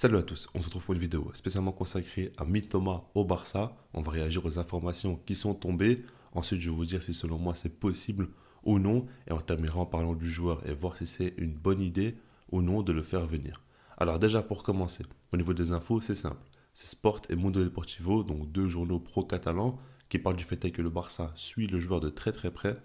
Salut à tous, on se retrouve pour une vidéo spécialement consacrée à Mitoma au Barça. On va réagir aux informations qui sont tombées. Ensuite, je vais vous dire si selon moi c'est possible ou non. Et on terminera en parlant du joueur et voir si c'est une bonne idée ou non de le faire venir. Alors déjà pour commencer, au niveau des infos, c'est simple. C'est Sport et Mundo Deportivo, donc deux journaux pro-catalans qui parlent du fait que le Barça suit le joueur de très très près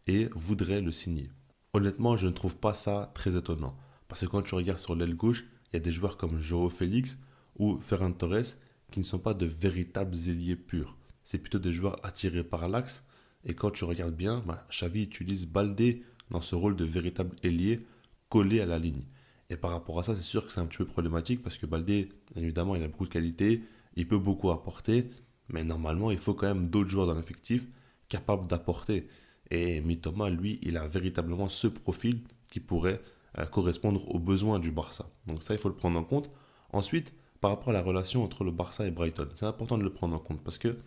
et voudrait le signer. Honnêtement, je ne trouve pas ça très étonnant. Parce que quand tu regardes sur l'aile gauche, il y a des joueurs comme Joao Félix ou Ferran Torres qui ne sont pas de véritables ailiers purs. C'est plutôt des joueurs attirés par l'axe. Et quand tu regardes bien, Xavi utilise Baldé dans ce rôle de véritable ailier collé à la ligne. Et par rapport à ça, c'est sûr que c'est un petit peu problématique parce que Baldé, évidemment, il a beaucoup de qualités, il peut beaucoup apporter, mais normalement, il faut quand même d'autres joueurs dans l'effectif capables d'apporter. Et Mitoma, lui, il a véritablement ce profil qui pourrait correspondre aux besoins du Barça. Donc ça, il faut le prendre en compte. Ensuite, par rapport à la relation entre le Barça et Brighton, c'est important de le prendre en compte parce que,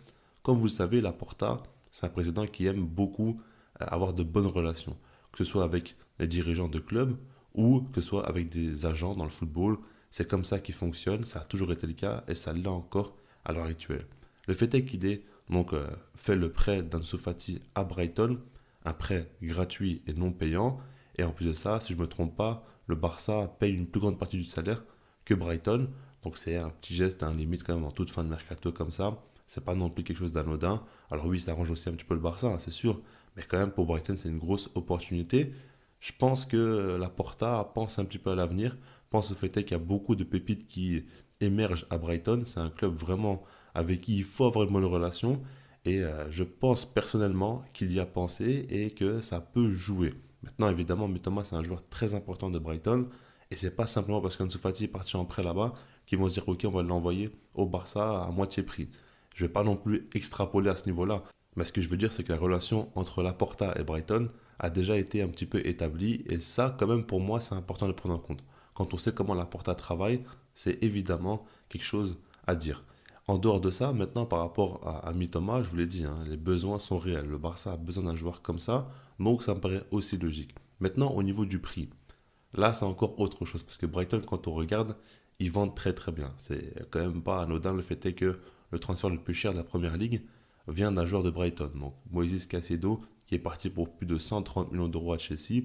comme vous le savez, Laporta, c'est un président qui aime beaucoup avoir de bonnes relations, que ce soit avec les dirigeants de clubs ou que ce soit avec des agents dans le football. C'est comme ça qu'il fonctionne, ça a toujours été le cas et ça l'est encore à l'heure actuelle. Le fait est qu'il ait donc fait le prêt d'Ansu Fati à Brighton, un prêt gratuit et non payant. Et en plus de ça, si je ne me trompe pas, le Barça paye une plus grande partie du salaire que Brighton. Donc c'est un petit geste, un limite quand même en toute fin de mercato comme ça. C'est pas non plus quelque chose d'anodin. Alors oui, ça arrange aussi un petit peu le Barça, hein, c'est sûr. Mais quand même, pour Brighton, c'est une grosse opportunité. Je pense que la Porta pense un petit peu à l'avenir, pense au fait qu'il y a beaucoup de pépites qui émergent à Brighton. C'est un club vraiment avec qui il faut avoir une bonne relation. Et je pense personnellement qu'il y a pensé et que ça peut jouer. Maintenant, évidemment, Mitoma, c'est un joueur très important de Brighton. Et c'est pas simplement parce qu'Ansu Fati est parti en prêt là-bas qu'ils vont se dire, OK, on va l'envoyer au Barça à moitié prix. Je vais pas non plus extrapoler à ce niveau-là. Mais ce que je veux dire, c'est que la relation entre Laporta et Brighton a déjà été un petit peu établie. Et ça, quand même, pour moi, c'est important de le prendre en compte. Quand on sait comment Laporta travaille, c'est évidemment quelque chose à dire. En dehors de ça, maintenant par rapport à Mitoma, je vous l'ai dit, hein, les besoins sont réels. Le Barça a besoin d'un joueur comme ça, donc ça me paraît aussi logique. Maintenant, au niveau du prix, là c'est encore autre chose, parce que Brighton, quand on regarde, ils vendent très très bien. C'est quand même pas anodin le fait est que le transfert le plus cher de la première ligue vient d'un joueur de Brighton, donc Moïse Caicedo, qui est parti pour plus de 130 millions d'euros à Chelsea.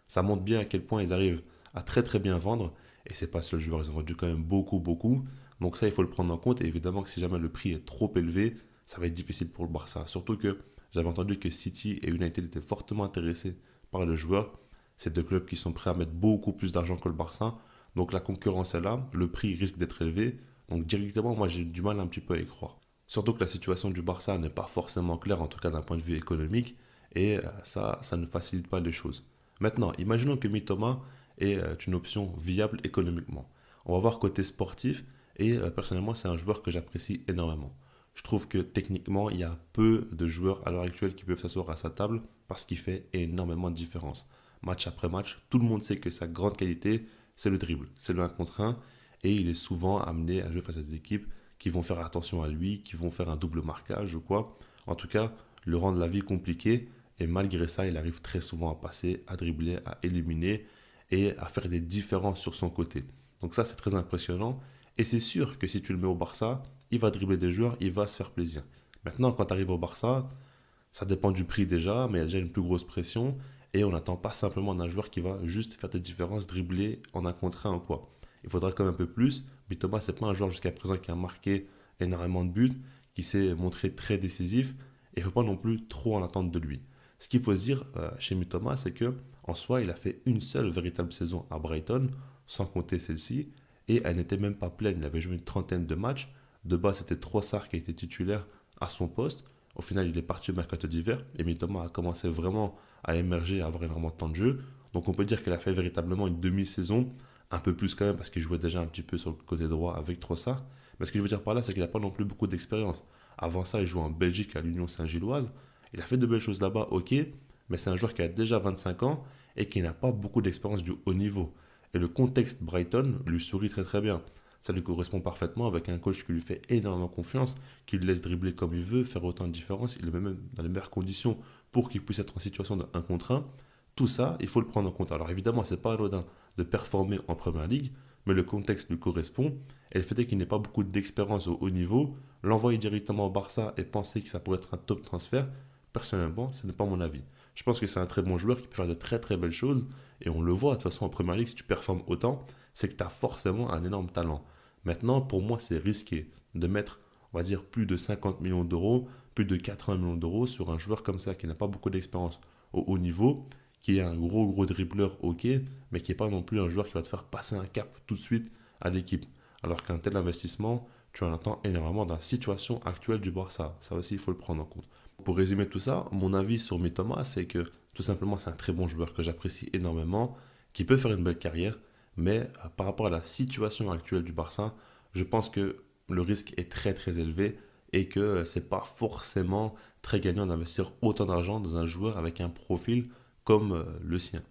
Ça montre bien à quel point ils arrivent à très très bien vendre. Et c'est pas seul joueur, ils ont vendu quand même beaucoup, beaucoup. Donc ça, il faut le prendre en compte. Et évidemment que si jamais le prix est trop élevé, ça va être difficile pour le Barça. Surtout que j'avais entendu que City et United étaient fortement intéressés par le joueur. C'est deux clubs qui sont prêts à mettre beaucoup plus d'argent que le Barça. Donc la concurrence est là, le prix risque d'être élevé. Donc directement, moi j'ai du mal un petit peu à y croire. Surtout que la situation du Barça n'est pas forcément claire, en tout cas d'un point de vue économique. Et ça ne facilite pas les choses. Maintenant, imaginons que Mitoma est une option viable économiquement. On va voir côté sportif, et personnellement, c'est un joueur que j'apprécie énormément. Je trouve que techniquement, il y a peu de joueurs à l'heure actuelle qui peuvent s'asseoir à sa table parce qu'il fait énormément de différence. Match après match, tout le monde sait que sa grande qualité, c'est le dribble, c'est le 1 contre 1, et il est souvent amené à jouer face à des équipes qui vont faire attention à lui, qui vont faire un double marquage ou quoi. En tout cas, le rendre la vie compliquée, et malgré ça, il arrive très souvent à passer, à dribbler, à éliminer et à faire des différences sur son côté. Donc ça, c'est très impressionnant. Et c'est sûr que si tu le mets au Barça, il va dribbler des joueurs, il va se faire plaisir. Maintenant, quand tu arrives au Barça, ça dépend du prix déjà, mais il y a déjà une plus grosse pression. Et on n'attend pas simplement d'un joueur qui va juste faire des différences, dribbler en un contre un ou quoi. Il faudra quand même un peu plus. Mais Thomas, c'est pas un joueur jusqu'à présent qui a marqué énormément de buts, qui s'est montré très décisif. Et il ne faut pas non plus trop en attendre de lui. Ce qu'il faut se dire chez Mitoma, c'est que en soi, il a fait une seule véritable saison à Brighton, sans compter celle-ci, et elle n'était même pas pleine. Il avait joué une trentaine de matchs. De base, c'était Trossard qui était titulaire à son poste. Au final, il est parti au mercato d'hiver, et Mitoma a commencé vraiment à émerger, à avoir énormément de temps de jeu. Donc on peut dire qu'elle a fait véritablement une demi-saison, un peu plus quand même, parce qu'il jouait déjà un petit peu sur le côté droit avec Trossard. Mais ce que je veux dire par là, c'est qu'il n'a pas non plus beaucoup d'expérience. Avant ça, il jouait en Belgique à l'Union Saint-Gilloise. Il a fait de belles choses là-bas, ok, mais c'est un joueur qui a déjà 25 ans et qui n'a pas beaucoup d'expérience du haut niveau. Et le contexte Brighton lui sourit très très bien. Ça lui correspond parfaitement avec un coach qui lui fait énormément confiance, qui le laisse dribbler comme il veut, faire autant de différence, il le met même dans les meilleures conditions pour qu'il puisse être en situation de 1 contre 1. Tout ça, il faut le prendre en compte. Alors évidemment, c'est pas anodin de performer en Première Ligue, mais le contexte lui correspond. Et le fait est qu'il n'ait pas beaucoup d'expérience au haut niveau, l'envoyer directement au Barça et penser que ça pourrait être un top transfert, personnellement, ce n'est pas mon avis. Je pense que c'est un très bon joueur qui peut faire de très très belles choses. Et on le voit, de toute façon, en Première Ligue, si tu performes autant, c'est que tu as forcément un énorme talent. Maintenant, pour moi, c'est risqué de mettre, on va dire, plus de 50 millions d'euros, plus de 80 millions d'euros sur un joueur comme ça qui n'a pas beaucoup d'expérience au haut niveau, qui est un gros gros dribbleur, ok, mais qui n'est pas non plus un joueur qui va te faire passer un cap tout de suite à l'équipe. Alors qu'un tel investissement, tu en attends énormément dans la situation actuelle du Barça. Ça aussi, il faut le prendre en compte. Pour résumer tout ça, mon avis sur Mitoma, c'est que tout simplement, c'est un très bon joueur que j'apprécie énormément, qui peut faire une belle carrière, mais par rapport à la situation actuelle du Barça, je pense que le risque est très très élevé et que c'est pas forcément très gagnant d'investir autant d'argent dans un joueur avec un profil comme le sien.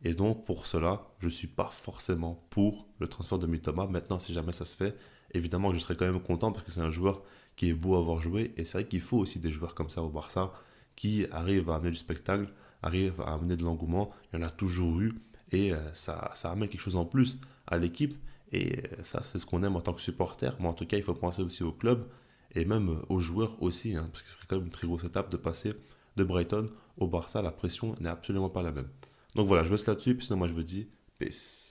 Et donc pour cela, je ne suis pas forcément pour le transfert de Mitoma. Maintenant, si jamais ça se fait, évidemment que je serais quand même content parce que c'est un joueur qui est beau à avoir joué. Et c'est vrai qu'il faut aussi des joueurs comme ça au Barça qui arrivent à amener du spectacle, arrivent à amener de l'engouement. Il y en a toujours eu et ça amène quelque chose en plus à l'équipe. Et ça, c'est ce qu'on aime en tant que supporter. Mais en tout cas, il faut penser aussi au club et même aux joueurs aussi, hein, parce que ce serait quand même une très grosse étape de passer de Brighton au Barça. La pression n'est absolument pas la même. Donc voilà, je laisse là-dessus, puis sinon moi je vous dis peace.